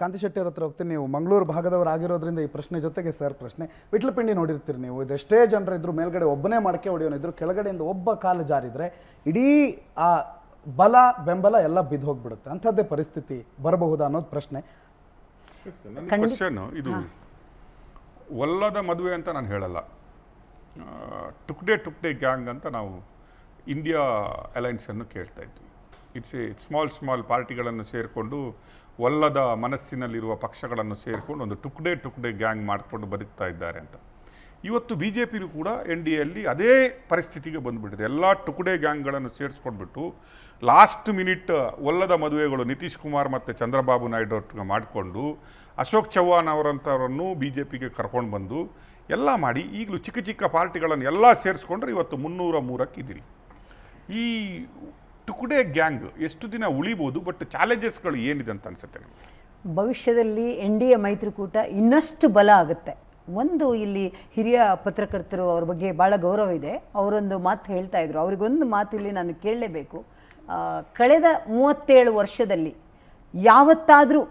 ಕಾಂತಿ ಶೆಟ್ಟಿ ಅವ್ರ ಹತ್ರ ಹೋಗ್ತೀನಿ. ನೀವು ಮಂಗಳೂರು ಭಾಗದವರಾಗಿರೋದ್ರಿಂದ ಈ ಪ್ರಶ್ನೆ ಜೊತೆಗೆ ಸರ್ ಪ್ರಶ್ನೆ, ವಿಟ್ಲಪಿಂಡಿ ನೋಡಿರ್ತೀರಿ ನೀವು. ಇದೆಷ್ಟೇ ಜನರಿದ್ರು ಮೇಲ್ಗಡೆ ಒಬ್ಬನೇ ಮಡಕೆ ಹೊಡೆಯೋನಿದ್ರು, ಕೆಳಗಡೆಯಿಂದ ಒಬ್ಬ ಕಾಲು ಜಾರಿದ್ರೆ ಇಡೀ ಆ ಬಲ ಬೆಂಬಲ ಎಲ್ಲ ಬಿದ್ದು ಹೋಗ್ಬಿಡುತ್ತೆ. ಅಂಥದ್ದೇ ಪರಿಸ್ಥಿತಿ ಬರಬಹುದಾ ಅನ್ನೋದು ಪ್ರಶ್ನೆ. ಕ್ವಶನ್ ಇದು ಒಲ್ಲದ ಮದುವೆ ಅಂತ ನಾನು ಹೇಳಲ್ಲ. ಟುಕ್ಡೆ ಗ್ಯಾಂಗ್ ಅಂತ ನಾವು ಇಂಡಿಯಾ ಅಲೈನ್ಸನ್ನು ಕೇಳ್ತಾ ಇದ್ವಿ. ಇಟ್ಸ್ ಎ ಸ್ಮಾಲ್ ಪಾರ್ಟಿಗಳನ್ನು ಸೇರಿಕೊಂಡು ಒಲ್ಲದ ಮನಸ್ಸಿನಲ್ಲಿರುವ ಪಕ್ಷಗಳನ್ನು ಸೇರಿಕೊಂಡು ಒಂದು ಟುಕ್ಡೆ ಗ್ಯಾಂಗ್ ಮಾಡಿಕೊಂಡು ಬದುಕ್ತಾ ಇದ್ದಾರೆ ಅಂತ. ಇವತ್ತು ಬಿ ಜೆ ಪಿನೂ ಕೂಡ NDAಯಲ್ಲಿ ಅದೇ ಪರಿಸ್ಥಿತಿಗೆ ಬಂದುಬಿಟ್ಟಿದೆ. ಎಲ್ಲ ಟುಕ್ಡೆ ಗ್ಯಾಂಗ್ಗಳನ್ನು ಸೇರಿಸ್ಕೊಂಡ್ಬಿಟ್ಟು ಲಾಸ್ಟ್ ಮಿನಿಟ್ ಒಲ್ಲದ ಮದುವೆಗಳು ನಿತೀಶ್ ಕುಮಾರ್ ಮತ್ತು ಚಂದ್ರಬಾಬು ನಾಯ್ಡು ಅವ್ರಿಗೆ ಮಾಡಿಕೊಂಡು ಅಶೋಕ್ ಚವ್ಹಾಣ್ ಅವರಂಥವರನ್ನು ಬಿ ಜೆ ಪಿಗೆ ಕರ್ಕೊಂಡು ಬಂದು ಎಲ್ಲ ಮಾಡಿ ಈಗಲೂ ಚಿಕ್ಕ ಪಾರ್ಟಿಗಳನ್ನು ಎಲ್ಲ ಸೇರಿಸ್ಕೊಂಡ್ರೆ ಇವತ್ತು 303ಕ್ಕೆ ಇದ್ದೀರಿ. ಈ ಟುಕ್ಡೆ ಗ್ಯಾಂಗ್ ಎಷ್ಟು ದಿನ ಉಳಿಬೋದು? ಬಟ್ ಚಾಲೆಂಜಸ್ಗಳು ಏನಿದೆ ಅಂತ ಅನಿಸುತ್ತೆ ನಿಮಗೆ? ಭವಿಷ್ಯದಲ್ಲಿ NDA ಮೈತ್ರಿಕೂಟ ಇನ್ನಷ್ಟು ಬಲ ಆಗುತ್ತೆ. ಒಂದು ಇಲ್ಲಿ ಹಿರಿಯ ಪತ್ರಕರ್ತರು ಅವ್ರ ಬಗ್ಗೆ ಭಾಳ ಗೌರವ ಇದೆ. ಅವರೊಂದು ಮಾತು ಹೇಳ್ತಾ ಇದ್ರು, ಅವ್ರಿಗೊಂದು ಮಾತು ಇಲ್ಲಿ ನಾನು ಕೇಳಲೇಬೇಕು. ಕಳೆದ 37 ವರ್ಷದಲ್ಲಿ ಯಾವತ್ತಾದರೂ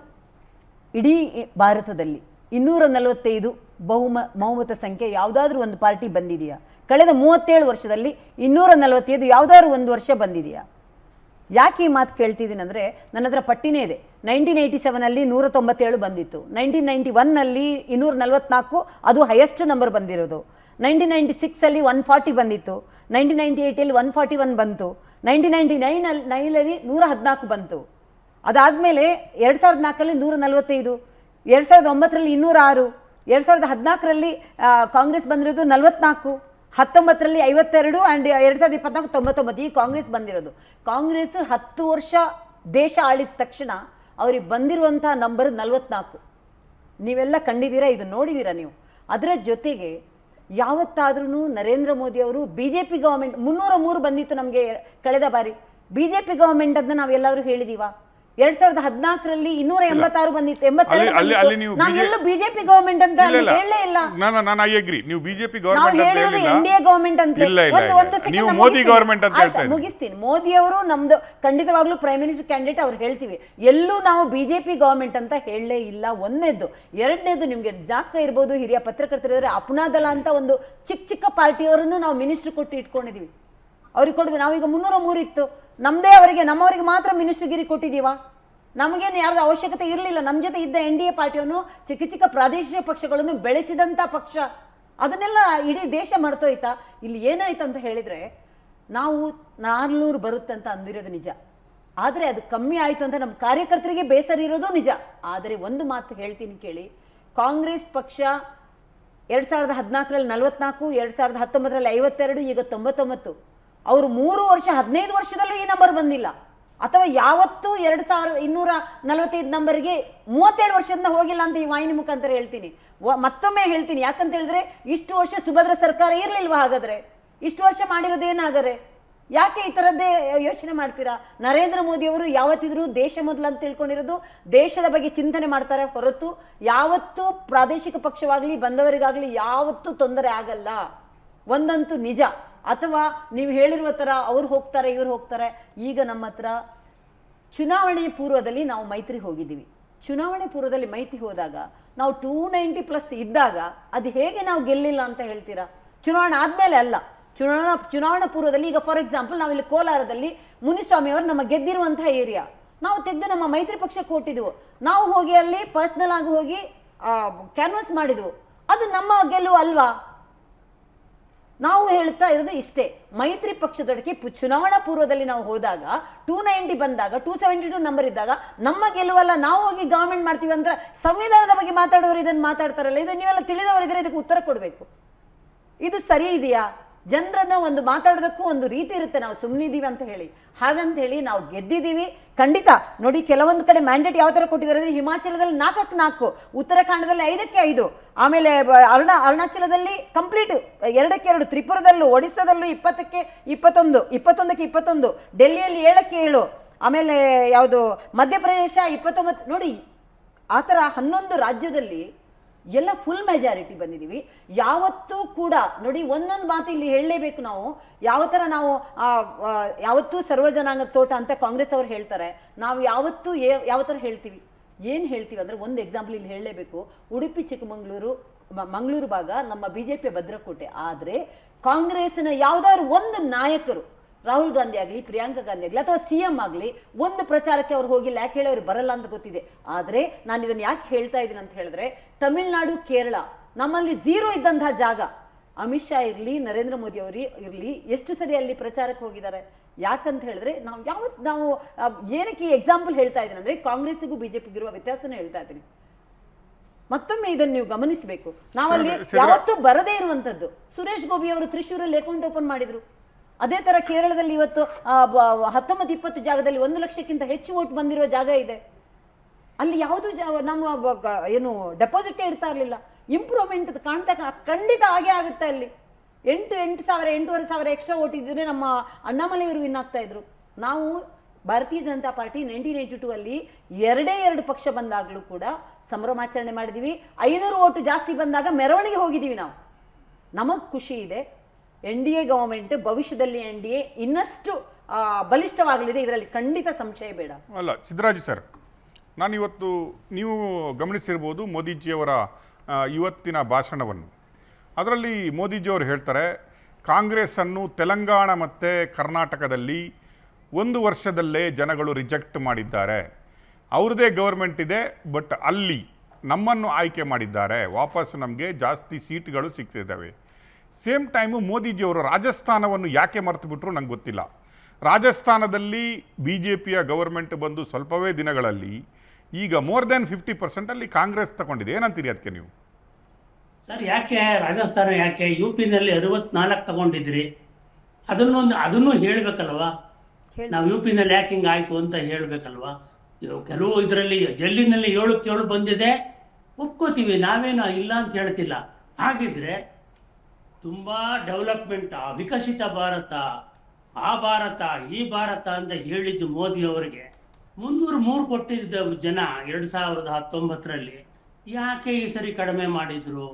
ಇಡೀ ಭಾರತದಲ್ಲಿ 245 ಬಹುಮತ ಸಂಖ್ಯೆ ಯಾವುದಾದ್ರೂ ಒಂದು ಪಾರ್ಟಿ ಬಂದಿದೆಯಾ? ಕಳೆದ 37 ವರ್ಷದಲ್ಲಿ 245 ಯಾವುದಾದ್ರೂ ಒಂದು ವರ್ಷ ಬಂದಿದೆಯಾ? ಯಾಕೆ ಈ ಮಾತು ಕೇಳ್ತಿದ್ದೀನಿ ಅಂದರೆ, ನನ್ನ ಹತ್ರ ಪಟ್ಟಿನೇ ಇದೆ. 1987ನಲ್ಲಿ 197 ಬಂದಿತ್ತು, 1991ನಲ್ಲಿ 244, ಅದು ಹೈಯೆಸ್ಟ್ ನಂಬರ್ ಬಂದಿರೋದು. 1996ಅಲ್ಲಿ 140 ಬಂದಿತ್ತು, 1998ಅಲ್ಲಿ 141 ಬಂತು, 1999ನಲ್ಲಿ 114 ಬಂತು. ಅದಾದಮೇಲೆ 2004ರಲ್ಲಿ 145, 2009ರಲ್ಲಿ 206, 2014ರಲ್ಲಿ ಕಾಂಗ್ರೆಸ್ ಬಂದಿರೋದು 44, 19ರಲ್ಲಿ 52 ಆ್ಯಂಡ್ 2024 99. ಈ ಕಾಂಗ್ರೆಸ್ ಬಂದಿರೋದು. ಕಾಂಗ್ರೆಸ್ 10 ವರ್ಷ ದೇಶ ಆಳಿದ ತಕ್ಷಣ ಅವ್ರಿಗೆ ಬಂದಿರುವಂಥ ನಂಬರ್ 44. ನೀವೆಲ್ಲ ಕಂಡಿದ್ದೀರಾ, ಇದು ನೋಡಿದ್ದೀರಾ ನೀವು. ಅದರ ಜೊತೆಗೆ ಯಾವತ್ತಾದ್ರೂ ನರೇಂದ್ರ ಮೋದಿ ಅವರು BJP ಗೌರ್ಮೆಂಟ್ 303 ಬಂದಿತ್ತು ನಮಗೆ ಕಳೆದ ಬಾರಿ. BJP ಗೌರ್ಮೆಂಟ್ ಅಂತ ನಾವೆಲ್ಲಾದ್ರೂ ಹೇಳಿದೀವಾ? 2014ರಲ್ಲಿ 286 ಬಂದಿತ್ತು, 82. ನಾವೆಲ್ಲೂ BJP ಗವರ್ಮೆಂಟ್ ಅಂತ ಹೇಳಲೇ ಇಲ್ಲ. ನಾನು ಐ ಅಗ್ರಿ. ನೀವು BJP ಗವರ್ಮೆಂಟ್ ಅಂತ ಹೇಳಿಲ್ಲ, NDA ಗವರ್ಮೆಂಟ್ ಅಂತ. ನೀವು ಮೋದಿ ಗವರ್ಮೆಂಟ್ ಅಂತ ಹೇಳ್ತಾ ಇದ್ದೀರಿ. ಮುಗಿಸ್ತೀನಿ. ಮೋದಿ ಅವರು ನಮ್ದು ಖಂಡಿತವಾಗ್ಲೂ ಪ್ರೈಮ್ ಮಿನಿಸ್ಟರ್ ಕ್ಯಾಂಡಿಡೇಟ್, ಅವ್ರು ಹೇಳ್ತೀವಿ. ಎಲ್ಲೂ ನಾವು BJP ಗವರ್ಮೆಂಟ್ ಅಂತ ಹೇಳಲೇ ಇಲ್ಲ. ಒಂದನೇದು. ಎರಡನೇದು, ನಿಮ್ಗೆ ಜ್ಞಾಪಕ ಇರ್ಬೋದು, ಹಿರಿಯ ಪತ್ರಕರ್ತರಿದ್ರೆ ಅಪನಾದಳ ಅಂತ ಒಂದು ಚಿಕ್ಕ ಪಾರ್ಟಿಯವರನ್ನು ನಾವು ಮಿನಿಸ್ಟರ್ ಕೊಟ್ಟು ಇಟ್ಕೊಂಡಿದೀವಿ. ಅವ್ರಿಗೆ ಕೊಡ್ಬೇಕು. ನಾವೀಗ 303 ಇತ್ತು, ನಮ್ಮವರಿಗೆ ಮಾತ್ರ ಮಿನಿಸ್ಟರ್ಗಿರಿ ಕೊಟ್ಟಿದ್ದೀವಾ? ನಮಗೇನು ಯಾರ್ದು ಅವಶ್ಯಕತೆ ಇರಲಿಲ್ಲ. ನಮ್ಮ ಜೊತೆ ಇದ್ದ NDA ಪಾರ್ಟಿಯನ್ನು ಚಿಕ್ಕ ಪ್ರಾದೇಶಿಕ ಪಕ್ಷಗಳನ್ನು ಬೆಳೆಸಿದಂಥ ಪಕ್ಷ, ಅದನ್ನೆಲ್ಲ ಇಡೀ ದೇಶ ಮರ್ತೋಯ್ತಾ? ಇಲ್ಲಿ ಏನಾಯ್ತು ಅಂತ ಹೇಳಿದರೆ, ನಾವು 400 ಬರುತ್ತೆ ಅಂತ ಅಂದಿರೋದು ನಿಜ. ಆದರೆ ಅದು ಕಮ್ಮಿ ಆಯಿತು ಅಂತ ನಮ್ಮ ಕಾರ್ಯಕರ್ತರಿಗೆ ಬೇಸರ ಇರೋದು ನಿಜ. ಆದರೆ ಒಂದು ಮಾತು ಹೇಳ್ತೀನಿ ಕೇಳಿ, ಕಾಂಗ್ರೆಸ್ ಪಕ್ಷ 2014ರಲ್ಲಿ 44, 2019ರಲ್ಲಿ 52, ಈಗ 99. ಅವರು 3 ವರ್ಷ 15 ವರ್ಷದಲ್ಲೂ ಈ ನಂಬರ್ ಬಂದಿಲ್ಲ. ಅಥವಾ ಯಾವತ್ತೂ 2245 ನಂಬರ್ಗೆ 37 ವರ್ಷದಿಂದ ಹೋಗಿಲ್ಲ ಅಂತ ಈ ವಾಹಿನಿ ಮುಖಾಂತರ ಹೇಳ್ತೀನಿ. ಮತ್ತೊಮ್ಮೆ ಹೇಳ್ತೀನಿ, ಯಾಕಂತ ಹೇಳಿದ್ರೆ ಇಷ್ಟು ವರ್ಷ ಸುಭದ್ರ ಸರ್ಕಾರ ಇರಲಿಲ್ವಾ? ಹಾಗಾದ್ರೆ ಇಷ್ಟು ವರ್ಷ ಮಾಡಿರೋದೇನಾಗರೆ? ಯಾಕೆ ಈ ಥರದ್ದೇ ಯೋಚನೆ ಮಾಡ್ತೀರಾ? ನರೇಂದ್ರ ಮೋದಿ ಅವರು ಯಾವತ್ತಿದ್ರು ದೇಶ ಮೊದಲು ಅಂತ ತಿಳ್ಕೊಂಡಿರೋದು, ದೇಶದ ಬಗ್ಗೆ ಚಿಂತನೆ ಮಾಡ್ತಾರೆ ಹೊರತು ಯಾವತ್ತೂ ಪ್ರಾದೇಶಿಕ ಪಕ್ಷವಾಗಲಿ ಬಂದವರಿಗಾಗಲಿ ಯಾವತ್ತೂ ತೊಂದರೆ ಆಗಲ್ಲ. ಒಂದಂತೂ ನಿಜ. ಅಥವಾ ನೀವು ಹೇಳಿರುವ ಥರ ಅವ್ರು ಹೋಗ್ತಾರೆ ಇವ್ರು ಹೋಗ್ತಾರೆ. ಈಗ ನಮ್ಮ ಹತ್ರ ಚುನಾವಣೆ ಪೂರ್ವದಲ್ಲಿ ನಾವು ಮೈತ್ರಿ ಹೋಗಿದ್ದೀವಿ. ಚುನಾವಣೆ ಪೂರ್ವದಲ್ಲಿ ಮೈತ್ರಿ ಹೋದಾಗ ನಾವು 290+ ಇದ್ದಾಗ ಅದು ಹೇಗೆ ನಾವು ಗೆಲ್ಲಿಲ್ಲ ಅಂತ ಹೇಳ್ತೀರಾ? ಚುನಾವಣೆ ಆದಮೇಲೆ ಅಲ್ಲ, ಚುನಾವಣಾ ಪೂರ್ವದಲ್ಲಿ. ಈಗ ಫಾರ್ ಎಕ್ಸಾಂಪಲ್, ನಾವಿಲ್ಲಿ ಕೋಲಾರದಲ್ಲಿ ಮುನಿಸ್ವಾಮಿ ಅವರು ನಮ್ಮ ಗೆದ್ದಿರುವಂತಹ ಏರಿಯಾ ನಾವು ತೆಗೆದು ನಮ್ಮ ಮೈತ್ರಿ ಪಕ್ಷಕ್ಕೆ ಕೊಟ್ಟಿದ್ವು. ನಾವು ಹೋಗಿ ಅಲ್ಲಿ ಪರ್ಸ್ನಲ್ ಆಗಿ ಹೋಗಿ ಕ್ಯಾನ್ವಾಸ್ ಮಾಡಿದ್ವು. ಅದು ನಮ್ಮ ಗೆಲುವು ಅಲ್ವಾ? ನಾವು ಹೇಳ್ತಾ ಇರೋದು ಇಷ್ಟೇ, ಮೈತ್ರಿ ಪಕ್ಷದೊಳಗೆ ಚುನಾವಣಾ ಪೂರ್ವದಲ್ಲಿ ನಾವು ಹೋದಾಗ 290 ಬಂದಾಗ 272 ನಂಬರ್ ಇದ್ದಾಗ ನಮ್ಮ ಗೆಲುವಲ್ಲ. ನಾವು ಹೋಗಿ ಗವರ್ಮೆಂಟ್ ಮಾಡ್ತೀವಿ ಅಂದ್ರೆ ಸಂವಿಧಾನದ ಬಗ್ಗೆ ಮಾತಾಡೋರು ಇದನ್ನು ಮಾತಾಡ್ತಾರಲ್ಲ, ಇದನ್ನು ನೀವೆಲ್ಲ ತಿಳಿದವರಿದ್ರೆ ಇದಕ್ಕೆ ಉತ್ತರ ಕೊಡಬೇಕು. ಇದು ಸರಿ ಇದೆಯಾ? ಜನರನ್ನ ಒಂದು ಮಾತಾಡೋದಕ್ಕೂ ಒಂದು ರೀತಿ ಇರುತ್ತೆ. ನಾವು ಸುಮ್ಮನಿದ್ದೀವಿ ಅಂತ ಹೇಳಿ ಹಾಗಂತ ಹೇಳಿ ನಾವು ಗೆದ್ದಿದ್ದೀವಿ ಖಂಡಿತ. ನೋಡಿ, ಕೆಲವೊಂದು ಕಡೆ ಮ್ಯಾಂಡೇಟ್ ಯಾವ ಥರ ಕೊಟ್ಟಿದ್ದಾರೆ ಅಂದರೆ, ಹಿಮಾಚಲದಲ್ಲಿ 4ಕ್ಕೆ 4, ಉತ್ತರಾಖಂಡದಲ್ಲಿ 5ಕ್ಕೆ 5, ಆಮೇಲೆ ಅರುಣಾಚಲದಲ್ಲಿ ಕಂಪ್ಲೀಟ್ 2ಕ್ಕೆ 2, ತ್ರಿಪುರದಲ್ಲೂ ಒಡಿಸ್ಸಾದಲ್ಲೂ 20ಕ್ಕೆ 21, 21ಕ್ಕೆ 21, ಡೆಲ್ಲಿಯಲ್ಲಿ 7ಕ್ಕೆ 7, ಆಮೇಲೆ ಯಾವುದು ಮಧ್ಯಪ್ರದೇಶ 29. ನೋಡಿ, ಆ ಥರ 11 ರಾಜ್ಯದಲ್ಲಿ ಎಲ್ಲ ಫುಲ್ ಮೆಜಾರಿಟಿ ಬಂದಿದ್ದೀವಿ. ಯಾವತ್ತೂ ಕೂಡ ನೋಡಿ, ಒಂದೊಂದು ಮಾತು ಇಲ್ಲಿ ಹೇಳಲೇಬೇಕು ನಾವು. ಯಾವ ಥರ ನಾವು ಯಾವತ್ತೂ ಸರ್ವಜನಾಂಗ ತೋಟ ಅಂತ ಕಾಂಗ್ರೆಸ್ ಅವರು ಹೇಳ್ತಾರೆ, ನಾವು ಯಾವತ್ತೂ ಯಾವ ಥರ ಹೇಳ್ತೀವಿ? ಏನು ಹೇಳ್ತೀವಿ ಅಂದರೆ ಒಂದು ಎಕ್ಸಾಂಪಲ್ ಇಲ್ಲಿ ಹೇಳಲೇಬೇಕು. ಉಡುಪಿ ಚಿಕ್ಕಮಗಳೂರು ಮಂಗಳೂರು ಭಾಗ ನಮ್ಮ ಬಿಜೆಪಿಯ ಭದ್ರಕೋಟೆ. ಆದರೆ ಕಾಂಗ್ರೆಸ್ನ ಯಾವುದಾದ್ರು ಒಂದು ನಾಯಕರು, ರಾಹುಲ್ ಗಾಂಧಿ ಆಗಲಿ, ಪ್ರಿಯಾಂಕಾ ಗಾಂಧಿ ಆಗಲಿ, ಅಥವಾ CM ಆಗಲಿ, ಒಂದು ಪ್ರಚಾರಕ್ಕೆ ಅವ್ರು ಹೋಗಿಲ್ಲ. ಯಾಕೆ ಹೇಳಿ ಅವ್ರು ಬರಲ್ಲ ಅಂತ ಗೊತ್ತಿದೆ. ಆದರೆ ನಾನು ಇದನ್ನು ಯಾಕೆ ಹೇಳ್ತಾ ಇದ್ದೀನಿ ಅಂತ ಹೇಳಿದ್ರೆ, ತಮಿಳುನಾಡು, ಕೇರಳ ನಮ್ಮಲ್ಲಿ ಝೀರೋ ಇದ್ದಂತಹ ಜಾಗ. ಅಮಿತ್ ಶಾ ಇರಲಿ, ನರೇಂದ್ರ ಮೋದಿ ಅವರು ಇರಲಿ, ಎಷ್ಟು ಸರಿ ಅಲ್ಲಿ ಪ್ರಚಾರಕ್ಕೆ ಹೋಗಿದ್ದಾರೆ. ಯಾಕಂತ ಹೇಳಿದ್ರೆ ನಾವು ಏನಕ್ಕೆ ಈ ಎಕ್ಸಾಂಪಲ್ ಹೇಳ್ತಾ ಇದ್ದೀನಿ ಅಂದರೆ, ಕಾಂಗ್ರೆಸ್ಸಿಗೂ ಬಿಜೆಪಿಗಿರುವ ವ್ಯತ್ಯಾಸನ ಹೇಳ್ತಾ ಇದ್ದೀನಿ. ಮತ್ತೊಮ್ಮೆ ಇದನ್ನು ನೀವು ಗಮನಿಸಬೇಕು. ನಾವಲ್ಲಿ ಯಾವತ್ತೂ ಬರದೇ ಇರುವಂತದ್ದು. ಸುರೇಶ್ ಗೋಪಿ ಅವರು ತ್ರಿಶೂರಲ್ಲಿ ಅಕೌಂಟ್ ಓಪನ್ ಮಾಡಿದ್ರು. ಅದೇ ತರ ಕೇರಳದಲ್ಲಿ ಇವತ್ತು 19-20 ಜಾಗದಲ್ಲಿ 1 ಲಕ್ಷಕ್ಕಿಂತ ಹೆಚ್ಚು ವೋಟ್ ಬಂದಿರೋ ಜಾಗ ಇದೆ. ಅಲ್ಲಿ ಯಾವುದು ನಮ್ಮ ಏನು ಡೆಪಾಸಿಟೇ ಇಡ್ತಾ ಇರಲಿಲ್ಲ. ಇಂಪ್ರೂವ್ಮೆಂಟ್ ಖಂಡಿತ ಹಾಗೆ ಆಗುತ್ತೆ. ಅಲ್ಲಿ 8,000-8,500 ಎಕ್ಸ್ಟ್ರಾ ವೋಟ್ ಇದ್ದರೆ ನಮ್ಮ ಅಣ್ಣಾಮಲೈಯವರು ವಿನ್ ಆಗ್ತಾ ಇದ್ರು. ನಾವು ಭಾರತೀಯ ಜನತಾ ಪಾರ್ಟಿ 1982 ಅಲ್ಲಿ 2 ಪಕ್ಷ ಬಂದಾಗಲೂ ಕೂಡ ಸಂಭ್ರಮಾಚರಣೆ ಮಾಡಿದೀವಿ. 500 ವೋಟ್ ಜಾಸ್ತಿ ಬಂದಾಗ ಮೆರವಣಿಗೆ ಹೋಗಿದ್ದೀವಿ ನಾವು. ನಮಗೆ ಖುಷಿ ಇದೆ. NDA ಗವರ್ಮೆಂಟ್ ಭವಿಷ್ಯದಲ್ಲಿ NDA ಇನ್ನಷ್ಟು ಬಲಿಷ್ಠವಾಗಲಿದೆ, ಇದರಲ್ಲಿ ಖಂಡಿತ ಸಂಶಯ ಬೇಡ. ಅಲ್ಲ ಸಿದ್ದರಾಜು ಸರ್, ನಾನಿವತ್ತು ನೀವು ಗಮನಿಸಿರ್ಬೋದು ಮೋದಿಜಿಯವರ ಇವತ್ತಿನ ಭಾಷಣವನ್ನು. ಅದರಲ್ಲಿ ಮೋದಿಜಿಯವರು ಹೇಳ್ತಾರೆ, ಕಾಂಗ್ರೆಸ್ಸನ್ನು ತೆಲಂಗಾಣ ಮತ್ತು ಕರ್ನಾಟಕದಲ್ಲಿ 1 ವರ್ಷದಲ್ಲೇ ಜನಗಳು ರಿಜೆಕ್ಟ್ ಮಾಡಿದ್ದಾರೆ. ಅವ್ರದ್ದೇ ಗೌರ್ಮೆಂಟ್ ಇದೆ, ಬಟ್ ಅಲ್ಲಿ ನಮ್ಮನ್ನು ಆಯ್ಕೆ ಮಾಡಿದ್ದಾರೆ, ವಾಪಸ್ ನಮಗೆ ಜಾಸ್ತಿ ಸೀಟ್ಗಳು ಸಿಗ್ತಿದ್ದಾವೆ. ಸೇಮ್ ಟೈಮು ಮೋದಿಜಿಯವರು ರಾಜಸ್ಥಾನವನ್ನು ಯಾಕೆ ಮರೆತು ಬಿಟ್ಟರು ನಂಗೆ ಗೊತ್ತಿಲ್ಲ. ರಾಜಸ್ಥಾನದಲ್ಲಿ BJPಯ ಗೌರ್ಮೆಂಟ್ ಬಂದು ಸ್ವಲ್ಪವೇ ದಿನಗಳಲ್ಲಿ ಈಗ ಮೋರ್ ದೆನ್ 50% ಅಲ್ಲಿ ಕಾಂಗ್ರೆಸ್ ತಗೊಂಡಿದೆ. ಏನಂತೀರಿ ಅದಕ್ಕೆ ನೀವು? ಸರ್, ಯಾಕೆ ರಾಜಸ್ಥಾನ, ಯಾಕೆ UP-ನಲ್ಲಿ 64 ತಗೊಂಡಿದ್ರಿ? ಅದನ್ನು ಹೇಳ್ಬೇಕಲ್ವಾ? ನಾವು UP-ನಲ್ಲಿ ಯಾಕೆ ಹಿಂಗೆ ಆಯ್ತು ಅಂತ ಹೇಳ್ಬೇಕಲ್ವಾ? ಕೆಲವು ಇದರಲ್ಲಿ ಜಲ್ಲಿನಲ್ಲಿ 7ಕ್ಕೆ 7 ಬಂದಿದೆ, ಒಪ್ಕೋತೀವಿ, ನಾವೇನು ಇಲ್ಲ ಅಂತ ಹೇಳ್ತಿಲ್ಲ. ಹಾಗಿದ್ರೆ ತುಂಬಾ ಡೆವಲಪ್ಮೆಂಟ್, ವಿಕಸಿತ ಭಾರತ, ಆ ಭಾರತ, ಈ ಭಾರತ ಅಂತ ಹೇಳಿದ್ದು ಮೋದಿ ಅವರಿಗೆ 303 ಕೊಟ್ಟಿದ್ದ ಜನ 2019ರಲ್ಲಿ ಯಾಕೆ ಈ ಸರಿ ಕಡಿಮೆ ಮಾಡಿದ್ರು?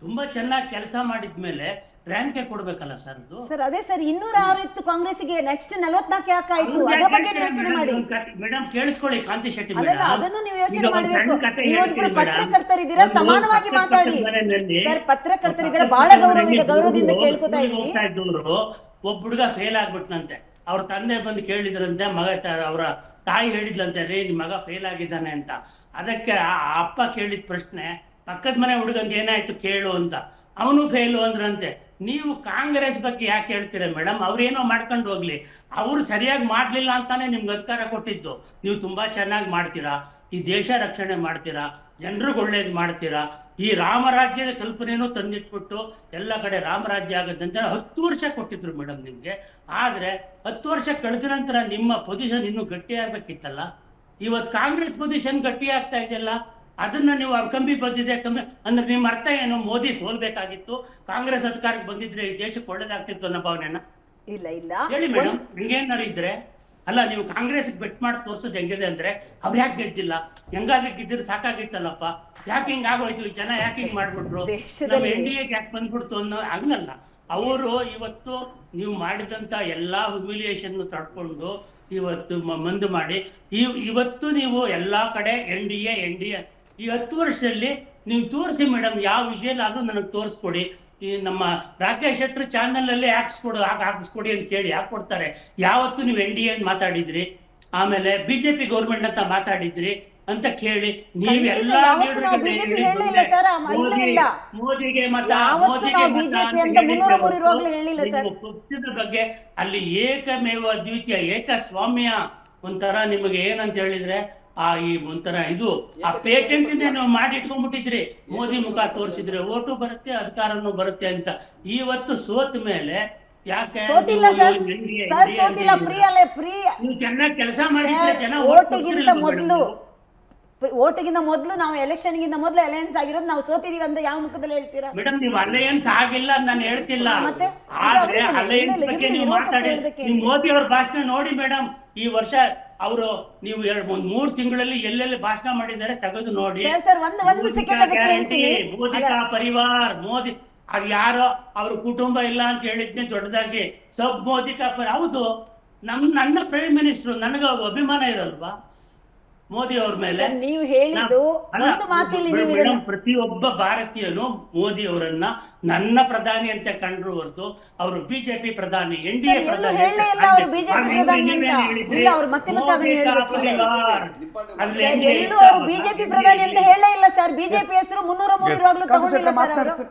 ತುಂಬಾ ಚೆನ್ನಾಗಿ ಕೆಲಸ ಮಾಡಿದ್ಮೇಲೆ ರ್ಯಾಂಕೆ ಕೊಡ್ಬೇಕಲ್ಲ ಸರ್ ಅದು. ಸರ್ ಅದೇ ಸರ್, 206 ಇತ್ತು ಕಾಂಗ್ರೆಸ್ಗೆ, ನೆಕ್ಸ್ಟ್ 44 ಯಾಕಾಯ್ತು? ಅದರ ಬಗ್ಗೆ ಯೋಚನೆ ಮಾಡಿ ಮೇಡಮ್. ಕೇಳಿಸ್ಕೊಳ್ಳಿ ಕಾಂತಿ ಶೆಟ್ಟಿ ಅಲ್ಲ, ಮೇಡಮ್, ಅದನ್ನು ನೀವು ಯೋಚನೆ ಮಾಡಬೇಕು. ನೀವೊಬ್ಬರು ಪತ್ರಕರ್ತರಿದ್ದೀರಾ, ಸಮಾನವಾಗಿ ಮಾತಾಡಿ ಸರ್. ಪತ್ರಕರ್ತರಿದ್ದೀರಾ, ಬಹಳ ಗೌರವದಿಂದ ಕೇಳ್ಕೊತಾ ಇದ್ದೀನಿ. ಒಬ್ಬ ಹುಡುಗ ಫೇಲ್ ಆಗ್ಬಿಟ್ನಂತೆ. ಅವ್ರ ತಂದೆ ಬಂದು ಕೇಳಿದ್ರಂತೆ, ಅವರ ತಾಯಿ ಹೇಳಿದ್ಲಂತೆ, ರೀ ನಿಮ್ ಮಗ ಫೇಲ್ ಆಗಿದ್ದಾನೆ ಅಂತ. ಅದಕ್ಕೆ ಆ ಅಪ್ಪ ಕೇಳಿದ ಪ್ರಶ್ನೆ, ಪಕ್ಕದ ಮನೆ ಹುಡುಗಂಗೆ ಏನಾಯ್ತು ಕೇಳು ಅಂತ. ಅವನು ಫೇಲು ಅಂದ್ರಂತೆ. ನೀವು ಕಾಂಗ್ರೆಸ್ ಬಗ್ಗೆ ಯಾಕೆ ಹೇಳ್ತೀರಾ ಮೇಡಮ್? ಅವ್ರೇನೋ ಮಾಡ್ಕೊಂಡು ಹೋಗ್ಲಿ, ಅವ್ರು ಸರಿಯಾಗಿ ಮಾಡ್ಲಿಲ್ಲ ಅಂತಾನೆ ನಿಮ್ಗೆ ಅಧಿಕಾರ ಕೊಟ್ಟಿದ್ದು. ನೀವು ತುಂಬಾ ಚೆನ್ನಾಗಿ ಮಾಡ್ತೀರಾ, ಈ ದೇಶ ರಕ್ಷಣೆ ಮಾಡ್ತೀರಾ, ಜನರಿಗೆ ಒಳ್ಳೇದು ಮಾಡ್ತೀರಾ, ಈ ರಾಮರಾಜ್ಯದ ಕಲ್ಪನೆನೂ ತಂದಿಟ್ಬಿಟ್ಟು ಎಲ್ಲ ಕಡೆ ರಾಮರಾಜ್ಯ ಆಗದಂತೆ 10 ವರ್ಷ ಕೊಟ್ಟಿದ್ರು ಮೇಡಮ್ ನಿಮ್ಗೆ. ಆದ್ರೆ 10 ವರ್ಷ ಕಳೆದ ನಂತರ ನಿಮ್ಮ ಪೊಸಿಷನ್ ಇನ್ನೂ ಗಟ್ಟಿ ಆಗ್ಬೇಕಿತ್ತಲ್ಲ. ಇವತ್ತು ಕಾಂಗ್ರೆಸ್ ಪೊಸಿಷನ್ ಗಟ್ಟಿ ಆಗ್ತಾ ಇದೆಯಲ್ಲ, ಅದನ್ನ ನೀವು ಕಂಬಿ ಬಂದಿದೆ ಕಮ್ಮಿ ಅಂದ್ರೆ ನಿಮ್ಮ ಅರ್ಥ ಏನು? ಮೋದಿ ಸೋಲ್ಬೇಕಾಗಿತ್ತು, ಕಾಂಗ್ರೆಸ್ ಅಧಿಕಾರಕ್ಕೆ ಬಂದಿದ್ರೆ ಈ ದೇಶಕ್ಕೆ ಒಳ್ಳೇದಾಗ್ತಿತ್ತು ಅನ್ನೋ ಭಾವನೆನ? ಇಲ್ಲ ಹೇಳಿ ಮೇಡಮ್, ಹಂಗೇನಾರು ಇದ್ರೆ. ಅಲ್ಲ, ನೀವು ಕಾಂಗ್ರೆಸ್ ಬೆಟ್ ಮಾಡಿ ತೋರ್ಸೋದು ಹೆಂಗಿದೆ ಅಂದ್ರೆ, ಅವ್ರು ಯಾಕೆ ಗೆದ್ದಿಲ್ಲ, ಹೆಂಗಾದ್ರೆ ಗೆದ್ದಿದ್ರೆ ಸಾಕಾಗಿತ್ತಲ್ಲಪ್ಪ, ಯಾಕೆ ಹಿಂಗ್ ಆಗೋಯ್ತು, ಈ ಜನ ಯಾಕೆ ಹಿಂಗ್ ಮಾಡ್ಬಿಟ್ರು, ನಮ್ಮ NDA ಯಾಕೆ ಬಂದ್ಬಿಡ್ತು ಅನ್ನೋ ಹಂಗಲ್ಲ. ಅವರು ಇವತ್ತು ನೀವು ಮಾಡಿದಂತ ಎಲ್ಲಾ ಹ್ಯುಮಿಲಿಯೇಷನ್ ತಡ್ಕೊಂಡು ಇವತ್ತು ಮಂದು ಮಾಡಿ ಇವತ್ತು ನೀವು ಎಲ್ಲಾ ಕಡೆ NDA ಈ 10 ವರ್ಷದಲ್ಲಿ ನೀವು ತೋರಿಸಿ ಮೇಡಮ್, ಯಾವ ವಿಷಯಲ್ಲಾದ್ರೂ ನನಗೆ ತೋರಿಸ್ಕೊಡಿ. ಈ ನಮ್ಮ ರಾಕೇಶ್ ಶೆಟ್ಟರ್ ಚಾನೆಲ್ ಅಲ್ಲೇ ಹಾಕಿಸ್ಕೊಡಿ ಅಂತ ಕೇಳಿ ಯಾಕೆ ಕೊಡ್ತಾರೆ? ಯಾವತ್ತು ನೀವು NDA ಮಾತಾಡಿದ್ರಿ, ಆಮೇಲೆ BJP ಗೌರ್ಮೆಂಟ್ ಅಂತ ಮಾತಾಡಿದ್ರಿ ಅಂತ ಕೇಳಿ ನೀವೆಲ್ಲ ಮೋದಿಗೆ ಪಕ್ಷದ ಬಗ್ಗೆ ಅಲ್ಲಿ ಏಕಮೇವ ದ್ವಿತೀಯ ಏಕಸ್ವಾಮ್ಯ ಒಂಥರ ನಿಮಗೆ ಏನಂತ ಹೇಳಿದ್ರೆ ಈ ಒಂಥರ ಇದು ಆ ಪೇಟೆಂಟ್ ನೀವು ಮಾಡಿ ಇಟ್ಕೊಂಡ್ಬಿಟ್ಟಿದ್ರಿ. ಮೋದಿ ಮುಖ ತೋರಿಸಿದ್ರೆ ಓಟು ಬರುತ್ತೆ, ಅಧಿಕಾರನೂ ಬರುತ್ತೆ ಅಂತ. ಇವತ್ತು ಸೋತ ಮೇಲೆ ಯಾಕೆ ನೀವು ಚೆನ್ನಾಗಿ ಕೆಲಸ ಮಾಡಿದ್ರೆ ಜನ ಓಟಿಗಿಂತ ಮೊದಲು ನಾವು ಎಲೆಕ್ಷನ್ಗಿಂತ ಮೊದಲು ಅಲಯನ್ಸ್ ಆಗಿರೋದು, ನಾವು ಸೋತಿದೀವಿ ಅಂತ ಯಾವ ಮುಖದಲ್ಲಿ ಹೇಳ್ತೀರಾ ಮೇಡಮ್? ನೀವು ಅಲಯನ್ಸ್ ಆಗಿಲ್ಲ ಅಂತ ನಾನು ಹೇಳ್ತಿಲ್ಲ, ಆದ್ರೆ ಅಲಯನ್ಸ್ ಬಗ್ಗೆ ನೀವು ಮಾತಾಡಿ. ಮೋದಿ ಅವ್ರ ಭಾಷಣ ನೋಡಿ ಮೇಡಮ್, ಈ ವರ್ಷ ಅವರು ನೀವು 3 ತಿಂಗಳಲ್ಲಿ ಎಲ್ಲೆಲ್ಲಿ ಭಾಷಣ ಮಾಡಿದ್ದಾರೆ ತೆಗೆದು ನೋಡಿ. ಮೋದಿಕಾ ಪರಿವಾರ್, ಮೋದಿ ಅದು ಯಾರೋ ಅವ್ರ ಕುಟುಂಬ ಇಲ್ಲ ಅಂತ ಹೇಳಿದ್ನೆ ದೊಡ್ಡದಾಗಿ, ಸಬ್ ಮೋದಿಕಾ ಹೌದು. ನನ್ನ ಪ್ರೈಮ್ ಮಿನಿಸ್ಟರ್, ನನಗ ಅಭಿಮಾನ ಇರಲ್ವಾ? ಮೋದಿ ಅವ್ರ ಮೇಲೆ. ಸರ್, ನೀವು ಹೇಳಿದ್ದು ಅಲ್ಲ, ಒಂದು ಮಾತಿಲ್ಲಿ ನೀವು ಮೇಡಮ್, ಇದನ್ನ ಪ್ರತಿಯೊಬ್ಬ ಭಾರತೀಯನು ಮೋದಿ ಅವರನ್ನ ನನ್ನ ಪ್ರಧಾನಿ ಅಂತ ಕಂಡ್ರು ಹೊರತು ಅವರು ಬಿಜೆಪಿ ಪ್ರಧಾನಿ, NDA ಸರ್, ಎಲ್ಲೂ ಪ್ರಧಾನಿ ಹೇಳಲೇ ಇಲ್ಲ ಅವರು ಬಿಜೆಪಿ ಪ್ರಧಾನಿ ಅಂತ. ಇಲ್ಲ, ಅವ್ರು ಮತ್ತೆ ಅದನ್ನ ಹೇಳ್ಬೇಕಿಲ್ಲ. ಎಲ್ಲೂ ಅವರು ಬಿಜೆಪಿ ಪ್ರಧಾನಿ ಅಂತ ಹೇಳಲೇ ಇಲ್ಲ ಸರ್. ಬಿಜೆಪಿ ಹೆಸರು 303 ಇರುವಾಗಲೂ ತಗೊಂಡಿಲ್ಲ ಸರ್ ಅವರು.